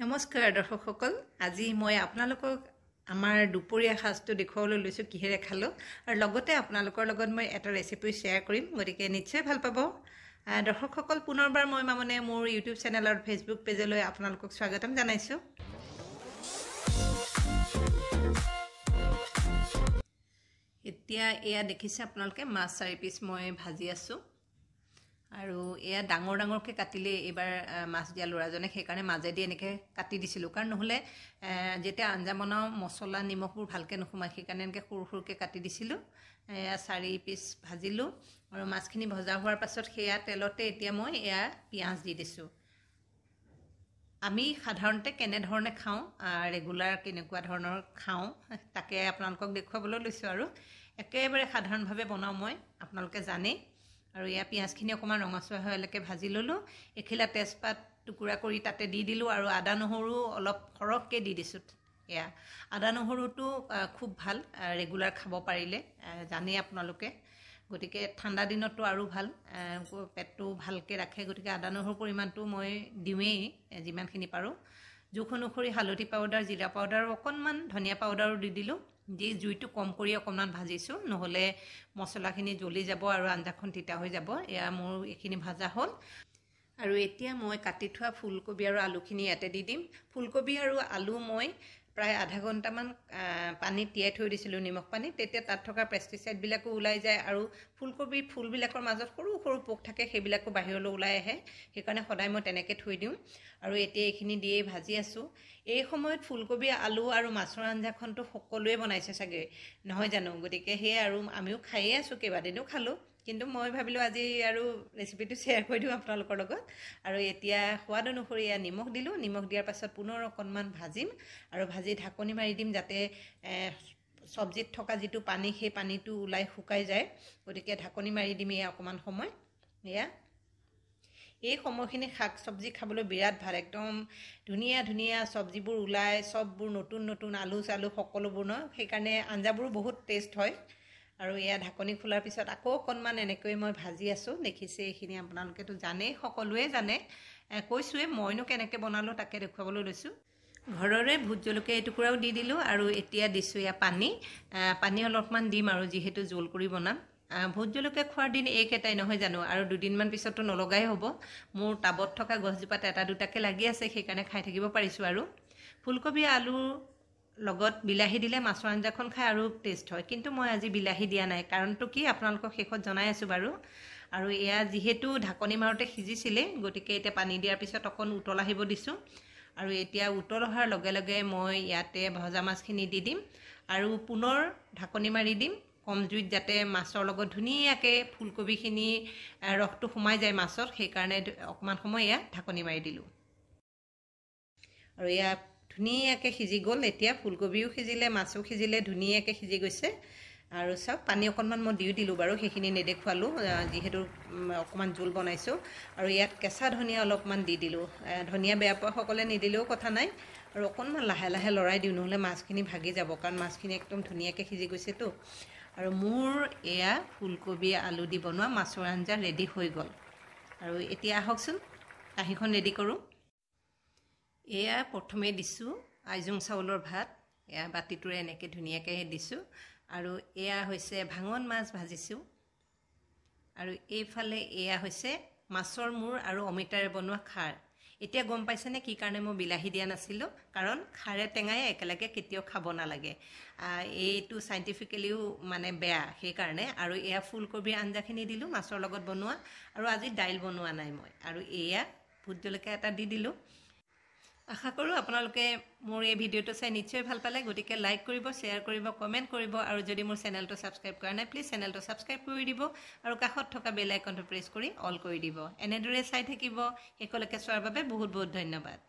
নমস্কাৰ দৰ্শকসকল আজি মই আপোনালোকক আমাৰ দুপৰীয়া সাজটো দেখুৱাবলৈ লৈছোঁ কিহেৰে খালোঁ আৰু লগতে আপোনালোকৰ লগত মই এটা ৰেচিপি শ্বেয়াৰ কৰিম গতিকে নিশ্চয় ভাল পাব দৰ্শকসকল পুনৰবাৰ মই মানে মোৰ ইউটিউব চেনেল আৰু ফেচবুক পেজলৈ আপোনালোকক স্বাগতম জনাইছোঁ এতিয়া এয়া দেখিছে আপোনালোকে মাছ 4 পিস মই ভাজি আছোঁ আৰু এয়া ডাঙৰ ডাঙৰকৈ কাটিলে এবাৰ মাছ দিয়া লৰাজনে সেইকাৰণে মাজেদি এনেকৈ কাটি দিছিলোঁ কাৰণ নহলে যেতিয়া আঞ্জা বনাও মছলা নিমখবোৰ ভালকৈ নুসুমাই সেইকাৰণে এনেকৈ সৰু সৰুকৈ কাটি দিছিলোঁ এয়া 4 পিস ভাজিলোঁ আৰু মাছখিনি ভজা হোৱাৰ পাছত সেয়া তেলতে এতিয়া মই এয়া পিঁয়াজ দি দিছোঁ আমি সাধাৰণতে কেনে ধৰণে খাওঁ ৰেগুলাৰ কেনেকুৱা ধৰণৰ খাওঁ তাকে আপোনালোকক দেখুৱাবলৈ লৈছোঁ আৰু একেবাৰে সাধাৰণভাৱে বনাওঁ মই আপোনালোকে জানে আৰু ইয়া পিঁয়াজখিনি অকমান ৰঙচুৱা হৈলৈকে ভাজি ললোঁ এখিলা তেজপাত টুকুৰা কৰি তাতে দি দিলোঁ আৰু আদা নহৰু অলপ সৰহকৈ দি দিছোঁ এয়া আদা নহৰুটো খুব ভাল ৰেগুলাৰ খাব পাৰিলে জানে আপোনালোকে গতিকে ঠাণ্ডা দিনতো আৰু ভাল পেটটো ভালকৈ ৰাখে গতিকে আদা নহৰুৰ পৰিমাণটো মই দিওঁৱেই যিমানখিনি পাৰোঁ জোখ অনুসৰি হালধি পাউডাৰ জিৰা পাউডাৰ আৰু অকণমান ধনিয়া পাউডাৰো দি দিলোঁ দি জুইটো কম কৰি অকণমান ভাজিছোঁ নহ'লে মছলাখিনি জ্বলি যাব আৰু আঞ্জাখন তিতা হৈ যাব এয়া মোৰ এইখিনি ভাজা হ'ল আৰু এতিয়া মই কাটি থোৱা ফুলকবি আৰু আলুখিনি ইয়াতে দি দিম ফুলকবি আৰু আলু মই প্ৰায় আধা ঘণ্টামান পানীত তিয়াই থৈ দিছিলোঁ নিমখ পানী তেতিয়া তাত থকা পেষ্টিচাইডবিলাকো ওলাই যায় আৰু ফুলকবিৰ ফুলবিলাকৰ মাজত সৰু সৰু পোক থাকে সেইবিলাকো বাহিৰলৈ ওলাই আহে সেইকাৰণে সদায় মই তেনেকৈ থৈ দিওঁ আৰু এতিয়া এইখিনি দিয়েই ভাজি আছোঁ এই সময়ত ফুলকবি আলু আৰু মাছৰ আঞ্জাখনটো সকলোৱে বনাইছে চাগে নহয় জানো গতিকে সেয়ে আৰু আমিও খাইয়ে আছোঁ কেইবাদিনো খালোঁ কিন্তু মই ভাবিলোঁ আজি আৰু ৰেচিপিটো শ্বেয়াৰ কৰি দিওঁ আপোনালোকৰ লগত আৰু এতিয়া সোৱাদ অনুসৰি নিমখ দিলোঁ নিমখ দিয়াৰ পাছত পুনৰ অকণমান ভাজিম আৰু ভাজি ঢাকনি মাৰি দিম যাতে চব্জিত থকা যিটো পানী সেই পানীটো ওলাই শুকাই যায় গতিকে ঢাকনি মাৰি দিম এয়া অকণমান সময় এয়া এই সময়খিনি শাক চব্জি খাবলৈ বিৰাট ভাল একদম ধুনীয়া ধুনীয়া চব্জিবোৰ ওলাই সববোৰ নতুন নতুন আলু চালু সকলোবোৰ ন সেইকাৰণে আঞ্জাবোৰো বহুত টেষ্ট হয় আৰু এয়া ঢাকনি খোলাৰ পিছত আকৌ অকণমান এনেকৈ মই ভাজি আছোঁ দেখিছে এইখিনি আপোনালোকেতো জানেই সকলোৱে জানে কৈছোঁৱে মইনো কেনেকৈ বনালোঁ তাকে দেখুৱাবলৈ লৈছোঁ ঘৰৰে ভোট জলকীয়া এটুকুৰাও দি দিলোঁ আৰু এতিয়া দিছোঁ এয়া পানী অলপমান দিম আৰু যিহেতু জোল কৰি বনাম ভোট জলকীয়া খোৱাৰ দিন এইকেইটাই নহয় জানো আৰু দুদিনমান পিছততো নলগাই হ'ব মোৰ টাবত থকা গছজোপাত এটা দুটাকৈ লাগি আছে সেইকাৰণে খাই থাকিব পাৰিছোঁ আৰু ফুলকবি আলুৰ লগত বিলাহী দিলে মাছৰ আঞ্জাখন খাই আৰু টেষ্ট হয় কিন্তু মই আজি বিলাহী দিয়া নাই কাৰণটো কি আপোনালোকক শেষত জনাই আছোঁ বাৰু আৰু এয়া যিহেতু ঢাকনি মাৰোঁতে সিজিছিলে গতিকে এতিয়া পানী দিয়াৰ পিছত অকণ উতল আহিব দিছোঁ আৰু এতিয়া উতল অহাৰ লগে লগে মই ইয়াতে ভজা মাছখিনি দি দিম আৰু পুনৰ ঢাকনি মাৰি দিম কম জুইত যাতে মাছৰ লগত ধুনীয়াকৈ ফুলকবিখিনি ৰসটো সোমাই যায় মাছত সেইকাৰণে অকণমান সময় এয়া ঢাকনি মাৰি দিলোঁ আৰু এয়া ধুনীয়াকৈ সিজি গ'ল এতিয়া ফুলকবিও সিজিলে মাছো সিজিলে ধুনীয়াকৈ সিজি গৈছে আৰু চব পানী অকণমান মই দিলোঁ বাৰু সেইখিনি নেদেখুৱালোঁ যিহেতু অকণমান জোল বনাইছোঁ আৰু ইয়াত কেঁচা ধনিয়া অলপমান দি দিলোঁ ধনিয়া বেয়া পোৱাসকলে নিদিলেও কথা নাই আৰু অকণমান লাহে লাহে লৰাই দিওঁ নহ'লে মাছখিনি ভাগি যাব কাৰণ মাছখিনি একদম ধুনীয়াকৈ সিজি গৈছেতো আৰু মোৰ এয়া ফুলকবি আলু দি বনোৱা মাছৰ আঞ্জা ৰেডি হৈ গ'ল আৰু এতিয়া আহকচোন কাঁহীখন ৰেডি কৰোঁ এয়া প্ৰথমে দিছোঁ আইজোং চাউলৰ ভাত এয়া বাতিটোৰে এনেকৈ ধুনীয়াকৈ দিছোঁ আৰু এয়া হৈছে ভাঙন মাছ ভাজিছোঁ আৰু এইফালে এয়া হৈছে মাছৰ মূৰ আৰু অমিতাৰে বনোৱা খাৰ এতিয়া গম পাইছেনে কি কাৰণে মই বিলাহী দিয়া নাছিলোঁ কাৰণ খাৰে টেঙাই একেলগে কেতিয়াও খাব নালাগে এইটো চাইণ্টিফিকেলিও মানে বেয়া সেইকাৰণে আৰু এয়া ফুলকবিৰ আঞ্জাখিনি দিলোঁ মাছৰ লগত বনোৱা আৰু আজি দাইল বনোৱা নাই মই আৰু এয়া ভোট জলকীয়া এটা দি দিলোঁ আশা কৰোঁ আপোনালোকে মোৰ এই ভিডিঅ'টো চাই নিশ্চয় ভাল পালে গতিকে লাইক কৰিব শ্বেয়াৰ কৰিব কমেণ্ট কৰিব আৰু যদি মোৰ চেনেলটো ছাবস্ক্ৰাইব কৰা নাই প্লিজ চেনেলটো ছাবস্ক্ৰাইব কৰি দিব আৰু কাষত থকা বেল আইকনটো প্ৰেছ কৰি অল কৰি দিব এনেদৰে চাই থাকিব শেষলৈকে চোৱাৰ বাবে বহুত বহুত ধন্যবাদ